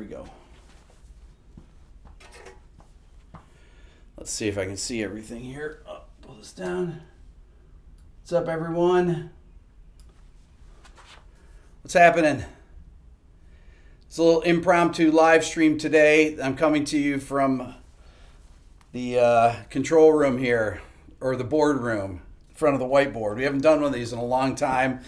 go. Let's see if I can see everything here. Oh, pull this down. What's up, everyone? What's happening? It's a little impromptu live stream today. I'm coming to you from the control room here, or the board room, in front of the whiteboard. We haven't done one of these in a long time.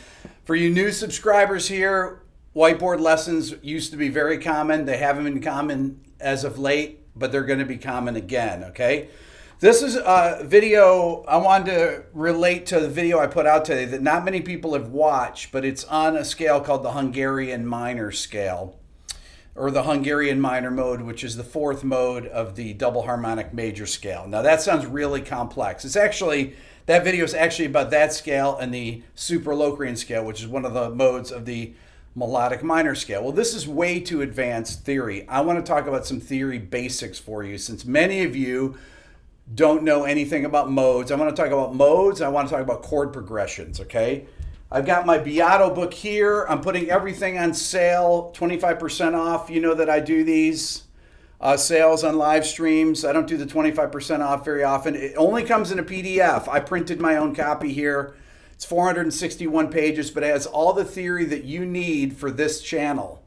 For you new subscribers here, whiteboard lessons used to be very common. They haven't been common as of late, but they're going to be common again, okay? This is a video I wanted to relate to the video I put out today that not many people have watched, but it's on a scale called the Hungarian minor scale, or the Hungarian minor mode, which is the fourth mode of the double harmonic major scale. Now that sounds really complex. It's actually, that video is actually about that scale and the Supralocrian scale, which is one of the modes of the melodic minor scale. Well, this is way too advanced theory. I want to talk about some theory basics for you, since many of you don't know anything about modes. I want to talk about modes. I want to talk about chord progressions, okay? I've got my Beato book here. I'm putting everything on sale, 25% off. You know that I do these sales on live streams. I don't do the 25% off very often. It only comes in a PDF. I printed my own copy here. It's 461 pages, but it has all the theory that you need for this channel.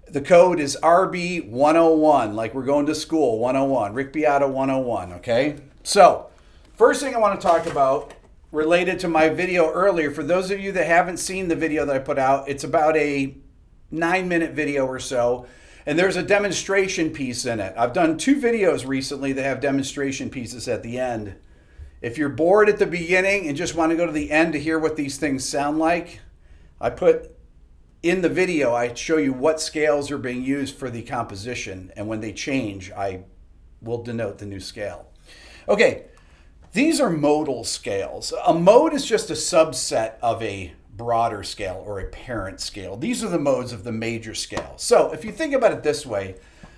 The code is RB101, like we're going to school, 101, Rick Beato 101, okay? So, first thing I want to talk about, related to my video earlier, for those of you that haven't seen the video that I put out, it's about a 9-minute video or so, and there's a demonstration piece in it. I've done 2 videos recently that have demonstration pieces at the end. If you're bored at the beginning and just want to go to the end to hear what these things sound like, I put in the video, I show you what scales are being used for the composition, and when they change, I will denote the new scale. Okay, these are modal scales. A mode is just a subset of a broader scale or a parent scale. These are the modes of the major scale. So if you think about it this way,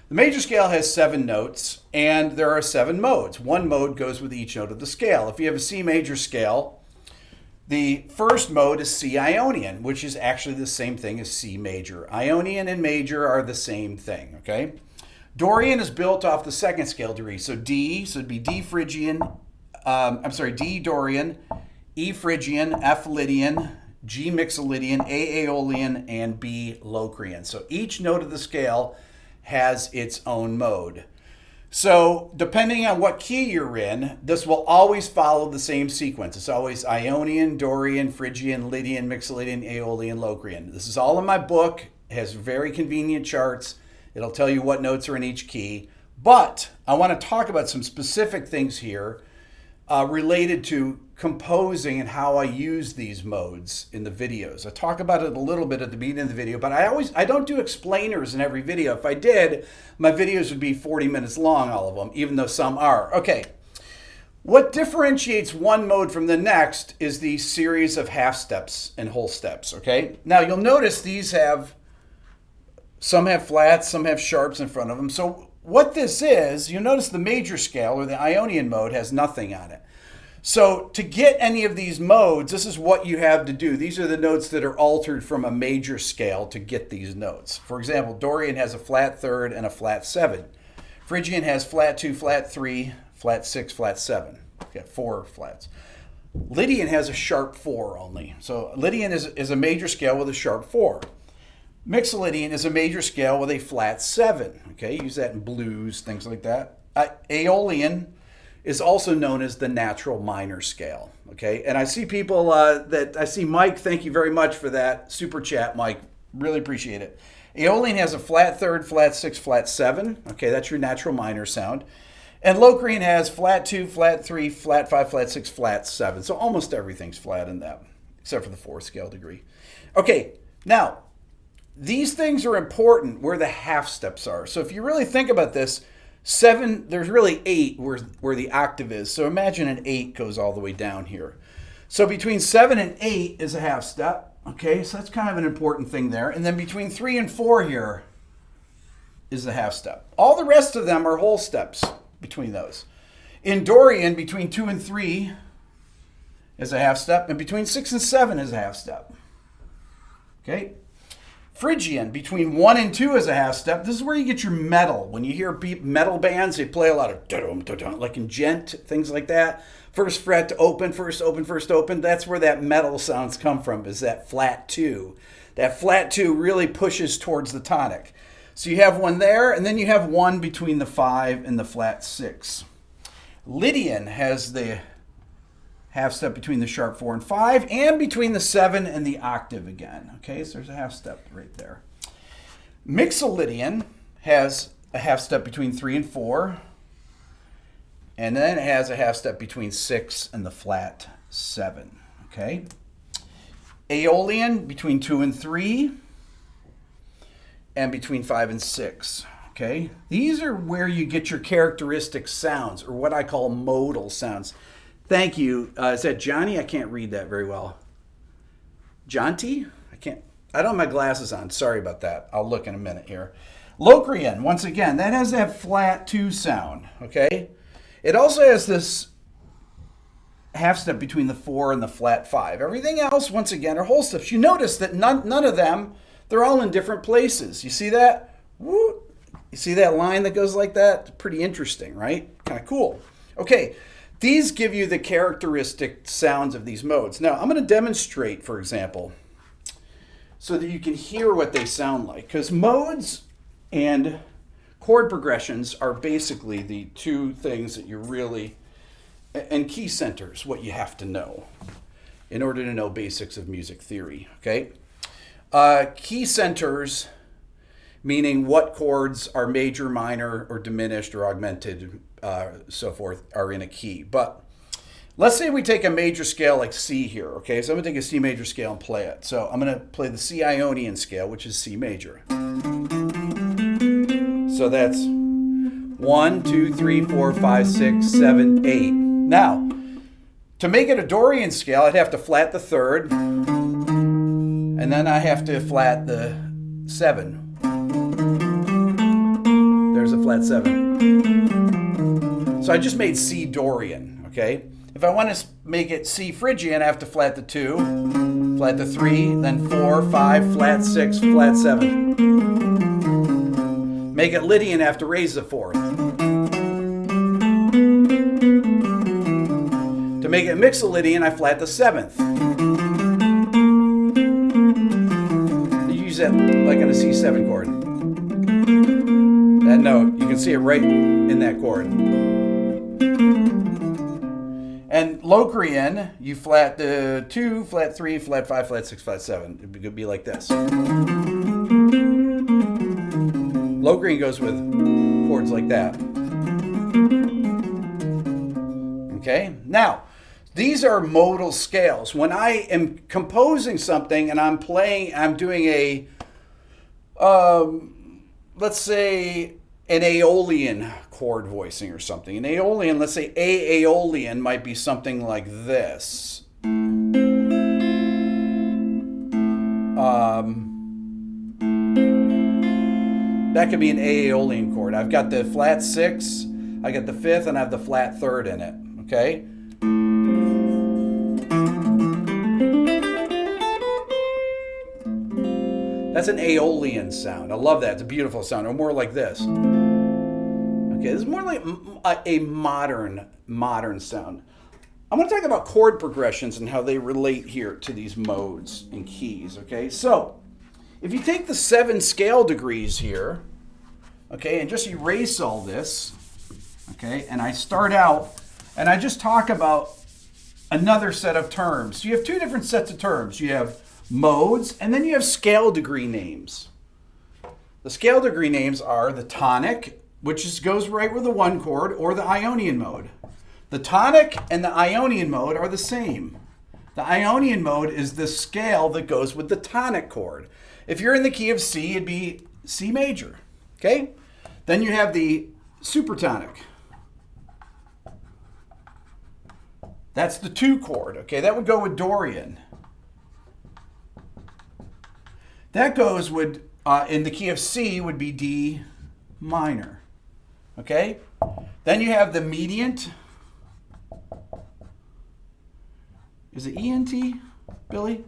the major scale has 7 notes, and there are 7 modes. One mode goes with each note of the scale. If you have a C major scale, the first mode is C Ionian, which is actually the same thing as C major. Ionian and major are the same thing, okay? Dorian is built off the second scale degree. So D, so it'd be D Phrygian, D Dorian, E Phrygian, F Lydian, G Mixolydian, A Aeolian, and B Locrian. So each note of the scale has its own mode. So depending on what key you're in, this will always follow the same sequence. It's always Ionian, Dorian, Phrygian, Lydian, Mixolydian, Aeolian, Locrian. This is all in my book. It has very convenient charts. It'll tell you what notes are in each key. But I want to talk about some specific things here related to composing and how I use these modes in the videos. I talk about it a little bit at the beginning of the video, but I don't do explainers in every video. If I did, my videos would be 40 minutes long, all of them, even though some are. Okay, what differentiates one mode from the next is the series of half steps and whole steps, okay? Now you'll notice these some have flats, some have sharps in front of them. So what this is, you'll notice the major scale, or the Ionian mode, has nothing on it. So to get any of these modes, this is what you have to do. These are the notes that are altered from a major scale to get these notes. For example, Dorian has a flat third and a flat 7. Phrygian has flat 2, flat 3, flat 6, flat 7. You got 4 flats. Lydian has a sharp 4 only. So Lydian is a major scale with a sharp 4. Mixolydian is a major scale with a flat 7. Okay, use that in blues, things like that. Aeolian is also known as the natural minor scale. Okay, and I see people I see Mike, thank you very much for that super chat, Mike. Really appreciate it. Aeolian has a flat third, flat 6, flat 7. Okay, that's your natural minor sound. And Locrian has flat 2, flat 3, flat 5, flat 6, flat 7. So almost everything's flat in that, except for the 4th scale degree. Okay, now, these things are important where the half steps are. So if you really think about this, 7, there's really 8 where the octave is. So imagine an 8 goes all the way down here. So between 7 and 8 is a half step. Okay, so that's kind of an important thing there. And then between 3 and 4 here is a half step. All the rest of them are whole steps between those. In Dorian, between 2 and 3 is a half step, and between 6 and 7 is a half step. Okay? Phrygian, between 1 and 2 is a half step. This is where you get your metal. When you hear metal bands, they play a lot of dum dum dum, like in gent, things like that. First fret to open, first open, first open. That's where that metal sounds come from, is that flat 2. That flat 2 really pushes towards the tonic. So you have one there, and then you have one between the 5 and the flat 6. Lydian has the half step between the sharp 4 and 5, and between the 7 and the octave again. Okay, so there's a half step right there. Mixolydian has a half step between 3 and 4, and then it has a half step between 6 and the flat 7. Okay. Aeolian between 2 and 3, and between 5 and 6. Okay, these are where you get your characteristic sounds, or what I call modal sounds. Thank you. Is that Johnny? I can't read that very well. Jonty? I don't have my glasses on. Sorry about that. I'll look in a minute here. Locrian, once again, that has that flat 2 sound. Okay? It also has this half step between the 4 and the flat 5. Everything else, once again, are whole steps. You notice that none of them, they're all in different places. You see that? Woo! You see that line that goes like that? It's pretty interesting, right? Kind of cool. Okay. These give you the characteristic sounds of these modes. Now, I'm going to demonstrate, for example, so that you can hear what they sound like. Because modes and chord progressions are basically the two things that you really, and key centers, what you have to know in order to know basics of music theory, okay? Key centers, meaning what chords are major, minor, or diminished, or augmented, so forth, are in a key. But let's say we take a major scale like C here, okay? So I'm going to take a C major scale and play it. So I'm going to play the C Ionian scale, which is C major. So that's 1, 2, 3, 4, 5, 6, 7, 8. Now, to make it a Dorian scale, I'd have to flat the 3rd, and then I have to flat the 7. There's a flat 7. So I just made C Dorian, okay? If I want to make it C Phrygian, I have to flat the 2, flat the 3, then 4, 5, flat 6, flat 7. Make it Lydian, I have to raise the 4th. To make it Mixolydian, I flat the 7th. You use that like on a C7 chord. That note, you can see it right in that chord. And Locrian, you flat the 2, flat 3, flat 5, flat 6, flat 7. It could be like this. Locrian goes with chords like that. Okay? Now, these are modal scales. When I am composing something and I'm doing a, let's say, an Aeolian chord voicing or something. An Aeolian, let's say A Aeolian might be something like this. That could be an A Aeolian chord. I've got the flat 6, I got the 5th, and I have the flat 3rd in it. Okay? That's an Aeolian sound. I love that. It's a beautiful sound. Or more like this. Okay, this is more like a modern sound. I'm going to talk about chord progressions and how they relate here to these modes and keys. Okay, so if you take the 7 scale degrees here, okay, and just erase all this, okay, and I start out and I just talk about another set of terms. So you have 2 different sets of terms. You have modes, and then you have scale degree names. The scale degree names are the tonic, which goes right with the 1 chord, or the Ionian mode. The tonic and the Ionian mode are the same. The Ionian mode is the scale that goes with the tonic chord. If you're in the key of C, it'd be C major. Okay? Then you have the supertonic. That's the 2 chord. Okay, that would go with Dorian. That goes with, in the key of C, would be D minor. Okay? Then you have the mediant. Is it E-N-T, Billy?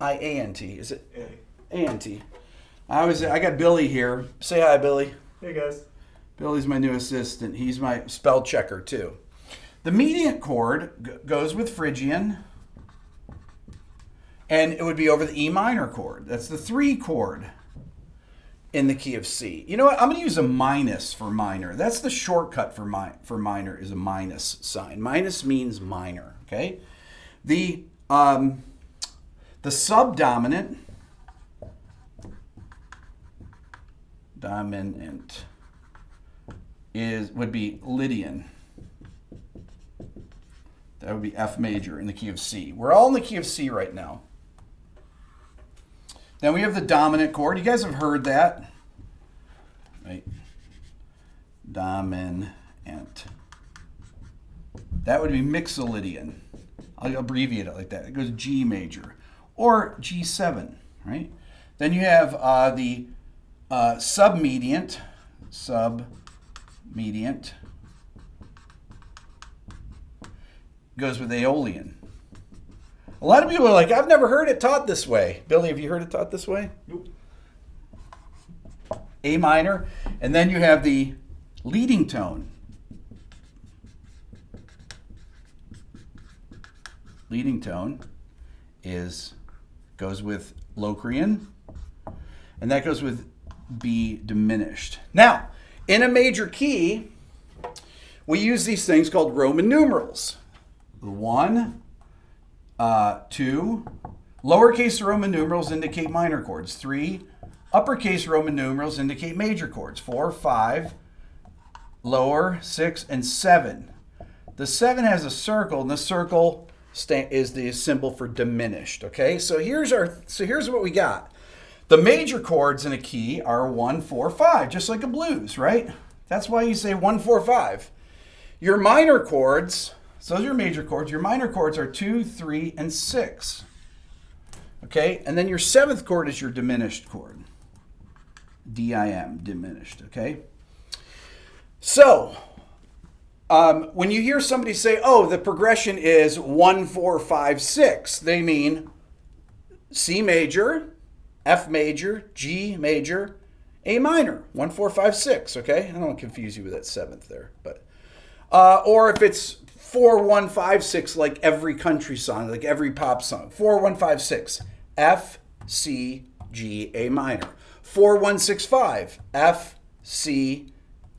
I-A-N-T. Is it A-N-T? I got Billy here. Say hi, Billy. Hey guys. Billy's my new assistant. He's my spell checker too. The mediant chord goes with Phrygian, and it would be over the E minor chord. That's the 3 chord in the key of C. You know what? I'm going to use a minus for minor. That's the shortcut for minor is a minus sign. Minus means minor. Okay. The subdominant would be Lydian. That would be F major in the key of C. We're all in the key of C right now. Then we have the dominant chord. You guys have heard that, right? Dominant. That would be Mixolydian. I'll abbreviate it like that. It goes G major or G7, right? Then you have the submediant. Goes with Aeolian. A lot of people are like, I've never heard it taught this way. Billy, have you heard it taught this way? Nope. A minor. And then you have the leading tone. Leading tone goes with Locrian. And that goes with B diminished. Now, in a major key, we use these things called Roman numerals. 1, 2, lowercase Roman numerals indicate minor chords. 3, uppercase Roman numerals indicate major chords. 4, 5, lower, 6, and 7. The 7 has a circle, and the circle is the symbol for diminished. Okay, so here's what we got. The major chords in a key are 1, 4, 5, just like a blues, right? That's why you say 1, 4, 5. Your minor chords. So those are your major chords. Your minor chords are 2, 3, and 6. Okay? And then your 7th chord is your diminished chord. D-I-M, diminished. Okay? So, when you hear somebody say, oh, the progression is 1, 4, 5, 6, they mean C major, F major, G major, A minor. 1, 4, 5, 6. Okay? I don't want to confuse you with that 7th there. But or if it's 4, 1, 5, 6, like every country song, like every pop song. 4, 1, 5, 6. F, C, G, A minor. 4, 1, 6, 5. F, C,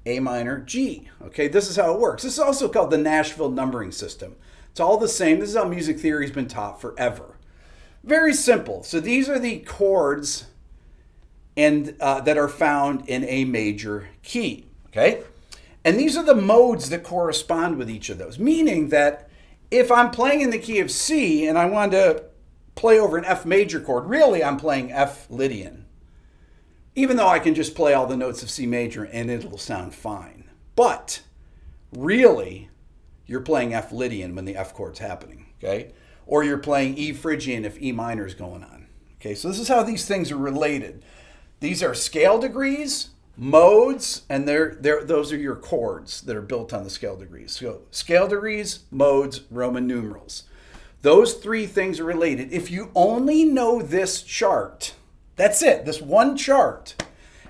A minor, G. Okay, this is how it works. This is also called the Nashville numbering system. It's all the same. This is how music theory has been taught forever. Very simple. So these are the chords that are found in a major key. Okay? And these are the modes that correspond with each of those, meaning that if I'm playing in the key of C and I want to play over an F major chord, really I'm playing F Lydian, even though I can just play all the notes of C major and it'll sound fine. But really, you're playing F Lydian when the F chord's happening, okay? Or you're playing E Phrygian if E minor is going on, okay? So this is how these things are related. These are scale degrees, modes, and those are your chords that are built on the scale degrees. So scale degrees, modes, Roman numerals. Those 3 things are related. If you only know this chart, that's it, this one chart,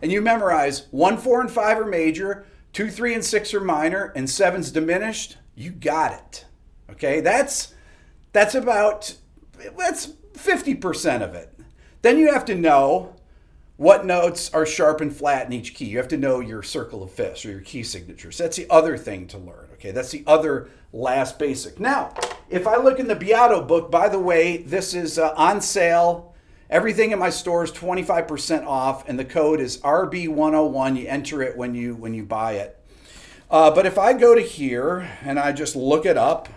and you memorize 1, 4, and 5 are major, 2, 3, and 6 are minor, and 7's diminished, you got it. Okay, that's 50% of it. Then you have to know what notes are sharp and flat in each key. You have to know your circle of fifths or your key signatures. That's the other thing to learn, okay? That's the other last basic. Now, if I look in the Beato book, by the way, this is on sale. Everything in my store is 25% off, and the code is RB101. You enter it when you buy it. But if I go to here and I just look it up,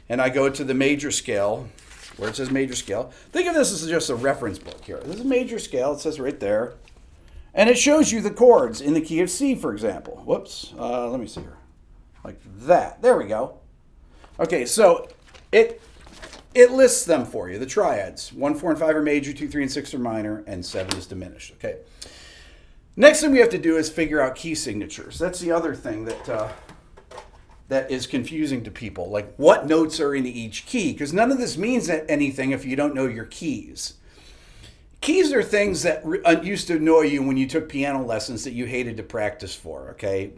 and I go to the major scale, where it says major scale. Think of this as just a reference book here. This is a major scale. It says right there. And it shows you the chords in the key of C, for example. Whoops. Let me see here. Like that. There we go. Okay, so it lists them for you, the triads. 1, 4, and 5 are major, 2, 3, and 6 are minor, and 7 is diminished. Okay. Next thing we have to do is figure out key signatures. That's the other thing that is confusing to people, like what notes are in each key, because none of this means anything if you don't know your keys. Keys are things that used to annoy you when you took piano lessons that you hated to practice for, okay?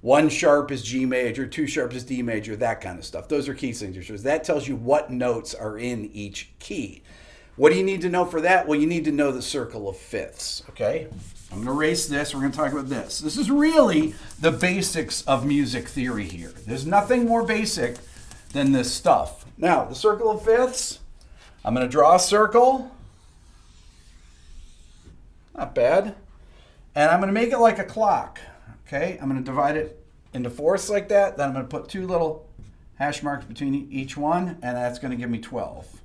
1 sharp is G major, 2 sharp is D major, that kind of stuff. Those are key signatures. That tells you what notes are in each key. What do you need to know for that? Well, you need to know the circle of fifths, okay? I'm going to erase this. We're going to talk about this. This is really the basics of music theory here. There's nothing more basic than this stuff. Now, the circle of fifths, I'm going to draw a circle. Not bad. And I'm going to make it like a clock, okay? I'm going to divide it into fourths like that. Then I'm going to put 2 little hash marks between each one, and that's going to give me 12.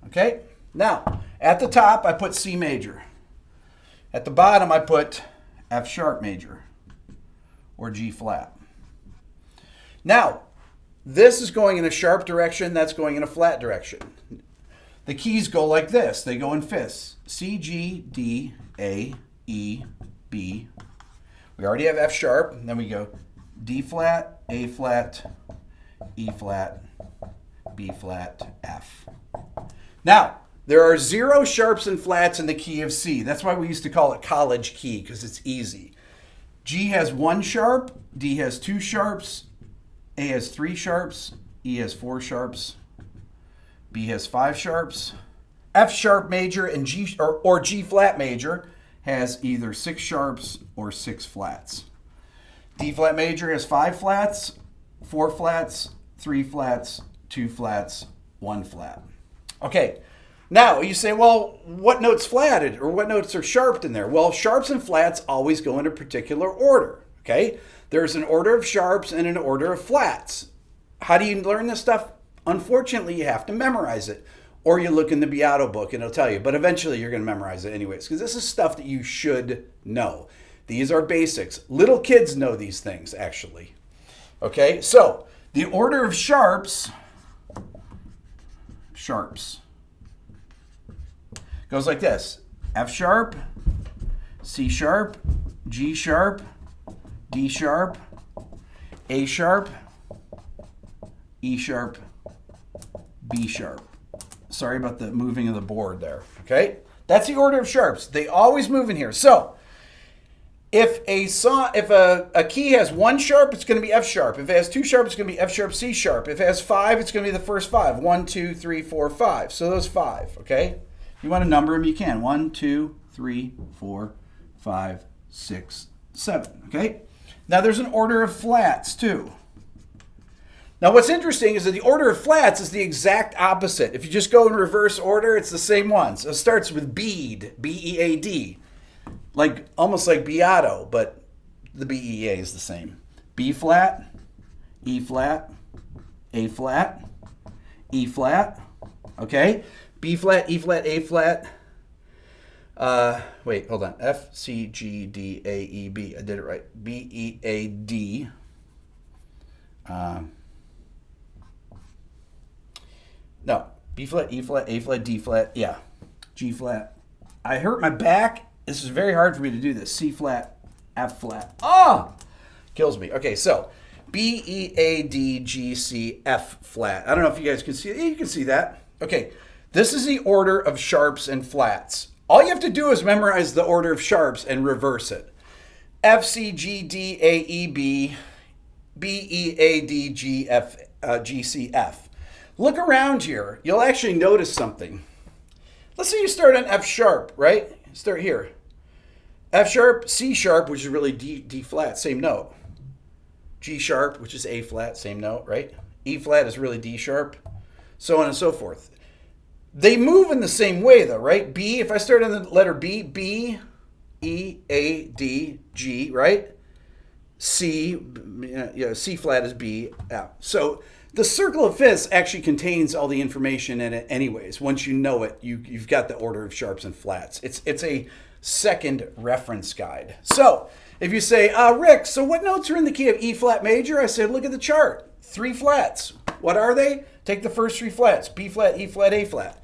Okay? Now, at the top, I put C major. At the bottom, I put F sharp major or G flat. Now, this is going in a sharp direction. That's going in a flat direction. The keys go like this. They go in fifths. C, G, D, A, E, B. We already have F sharp. And then we go D flat, A flat, E flat, B flat, F. Now, there are 0 sharps and flats in the key of C. That's why we used to call it college key, because it's easy. G has 1 sharp, D has 2 sharps, A has 3 sharps, E has 4 sharps, B has 5 sharps. F sharp major and G or G flat major has either 6 sharps or 6 flats. D flat major has 5 flats, 4 flats, 3 flats, 2 flats, 1 flat. Okay, now you say, well, what note's flatted or what notes are sharped in there? Well, sharps and flats always go in a particular order, okay? There's an order of sharps and an order of flats. How do you learn this stuff? Unfortunately, you have to memorize it, or you look in the Beato book and it'll tell you, but eventually you're going to memorize it anyways, because this is stuff that you should know. These are basics. Little kids know these things, actually. Okay, so the order of sharps goes like this: F sharp, C sharp, G sharp, D sharp, A sharp, E sharp, B sharp. Sorry about the moving of the board there. Okay, that's the order of sharps. They always move in here. So if a key has 1 sharp, it's going to be F sharp. If it has 2 sharp, it's going to be F sharp, C sharp. If it has 5, it's going to be the first 5. 1, 2, 3, 4, 5. So those 5, okay? If you want to number them, you can. 1, 2, 3, 4, 5, 6, 7, okay? Now there's an order of flats too. Now what's interesting is that the order of flats is the exact opposite. If you just go in reverse order, it's the same one. So it starts with bead, B-E-A-D. Like almost like Beato, but the B-E-A is the same. B flat, E flat, A flat, E flat, okay? B flat, E flat, A flat. Wait, hold on. F, C, G, D, A, E, B. I did it right. B, E, A, D. No, B flat, E flat, A flat, D flat. Yeah, G flat. I hurt my back. This is very hard for me to do this. C flat, F flat. Oh! Kills me. Okay, so B, E, A, D, G, C, F flat. I don't know if you guys can see it. Yeah, you can see that. Okay, this is the order of sharps and flats. All you have to do is memorize the order of sharps and reverse it. F, C, G, D, A, E, B, B, E, A, D, G, F, G, C, F. Look around here. You'll actually notice something. Let's say you start on F sharp, right? Start here. F sharp, C sharp, which is really D flat, same note. G sharp, which is A flat, same note, right? E flat is really D sharp, so on and so forth. They move in the same way though, right? B, if I start on the letter B, B, E, A, D, G, right? C, C flat is B, F. So the circle of fifths actually contains all the information in it anyways. Once you know it, you've got the order of sharps and flats. It's a second reference guide. So if you say, Rick, so what notes are in the key of E flat major? I said, look at the chart. 3 flats. What are they? Take the first 3 flats. B flat, E flat, A flat.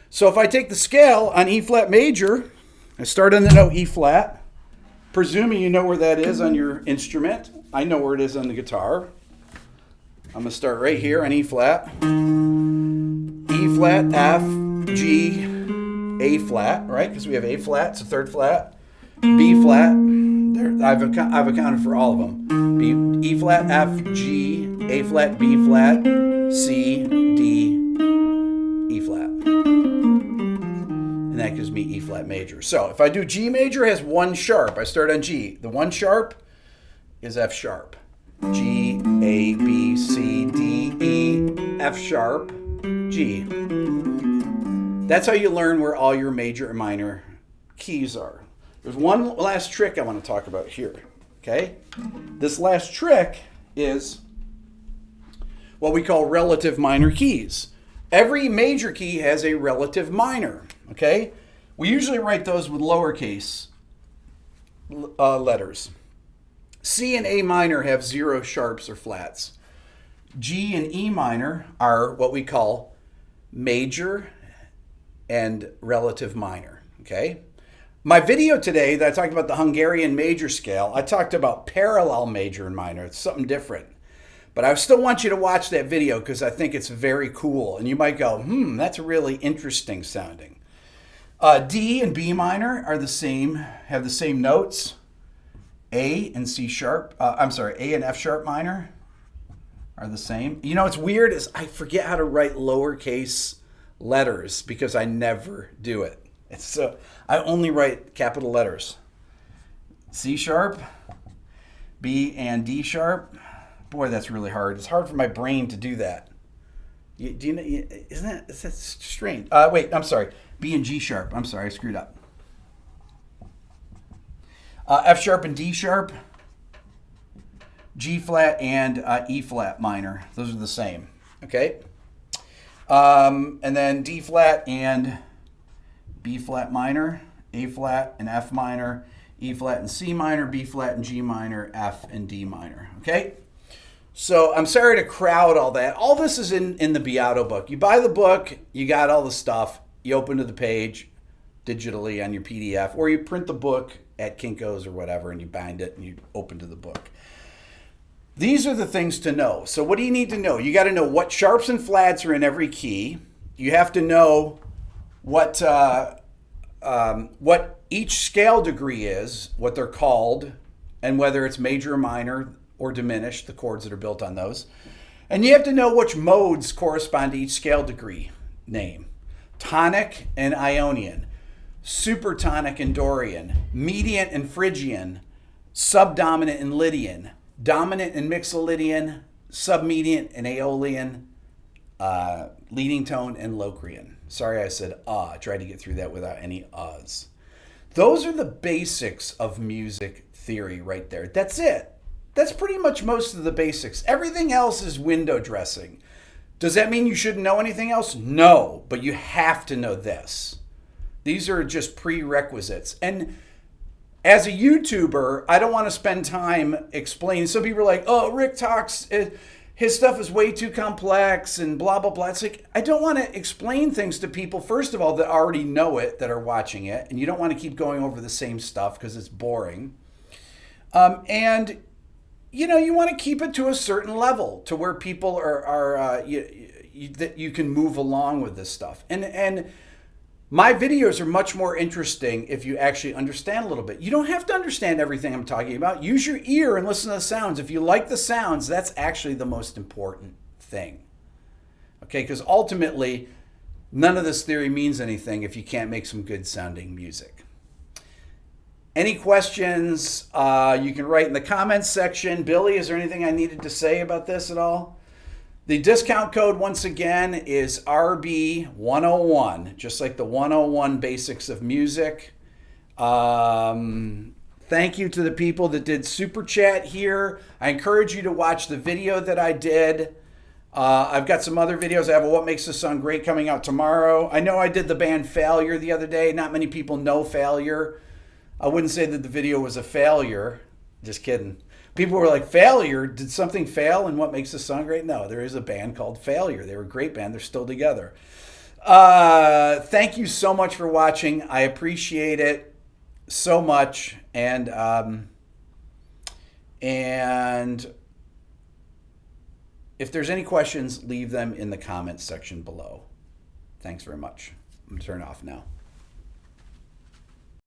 So if I take the scale on E flat major, I start on the note E flat, presuming you know where that is on your instrument. I know where it is on the guitar. I'm going to start right here on E flat. E flat, F, G, A flat, right? Because we have A flat, it's a third flat. B flat, there, I've accounted for all of them. B, E flat, F, G, A flat, B flat, C, D, E flat. And that gives me E flat major. So if I do G major, it has one sharp. I start on G. The one sharp is F sharp. G, A, B, C, D, E, F sharp, G. That's how you learn where all your major and minor keys are. There's one last trick I want to talk about here, okay? This last trick is what we call relative minor keys. Every major key has a relative minor, okay? We usually write those with lowercase letters. C and A minor have 0 sharps or flats. G and E minor are what we call major and relative minor, okay? My video today that I talked about the Hungarian major scale, I talked about parallel major and minor. It's something different. But I still want you to watch that video because I think it's very cool. And you might go, that's really interesting sounding. D and B minor are the same, have the same notes. A and C sharp, A and F sharp minor are the same. You know what's weird is I forget how to write lowercase letters because I never do it. So I only write capital letters. C sharp, B and D sharp. Boy, that's really hard. It's hard for my brain to do that. Do you know? Isn't that strange? Wait, I'm sorry. B and G sharp. I'm sorry, I screwed up. F sharp and D sharp. G flat and E flat minor. Those are the same. Okay. And then D flat and B flat minor, A flat and F minor, E flat and C minor, B flat and G minor, F and D minor. Okay? So I'm sorry to crowd all that. All this is in the Beato book. You buy the book, you got all the stuff, you open to the page digitally on your PDF, or you print the book at Kinko's or whatever and you bind it and you open to the book. These are the things to know. So what do you need to know? You got to know what sharps and flats are in every key. You have to know what each scale degree is, what they're called, and whether it's major or minor or diminished, the chords that are built on those. And you have to know which modes correspond to each scale degree name. Tonic and Ionian, supertonic and Dorian, mediant and Phrygian, subdominant and Lydian, dominant and Mixolydian, submediant and Aeolian, leading tone and Locrian. Sorry I said I tried to get through that without any uhs. Those are the basics of music theory right there. That's it. That's pretty much most of the basics. Everything else is window dressing. Does that mean you shouldn't know anything else? No, but you have to know this. These are just prerequisites. And as a YouTuber, I don't want to spend time explaining. Some people are like, oh, Rick talks, his stuff is way too complex and blah, blah, blah. It's like, I don't want to explain things to people, first of all, that already know it, that are watching it. And you don't want to keep going over the same stuff because it's boring. And, you know, you want to keep it to a certain level to where people that you can move along with this stuff. And my videos are much more interesting if you actually understand a little bit. You don't have to understand everything I'm talking about. Use your ear and listen to the sounds. If you like the sounds, that's actually the most important thing. Okay, because ultimately, none of this theory means anything if you can't make some good sounding music. Any questions, you can write in the comments section. Billy, is there anything I needed to say about this at all? The discount code, once again, is RB101, just like the 101 basics of music. Thank you to the people that did Super Chat here. I encourage you to watch the video that I did. I've got some other videos. I have a What Makes This Song Great coming out tomorrow. I know I did the band Failure the other day. Not many people know Failure. I wouldn't say that the video was a failure. Just kidding. People were like, failure? Did something fail in What Makes This Song Great? No, there is a band called Failure. They were a great band. They're still together. Thank you so much for watching. I appreciate it so much. And if there's any questions, leave them in the comments section below. Thanks very much. I'm going to turn off now.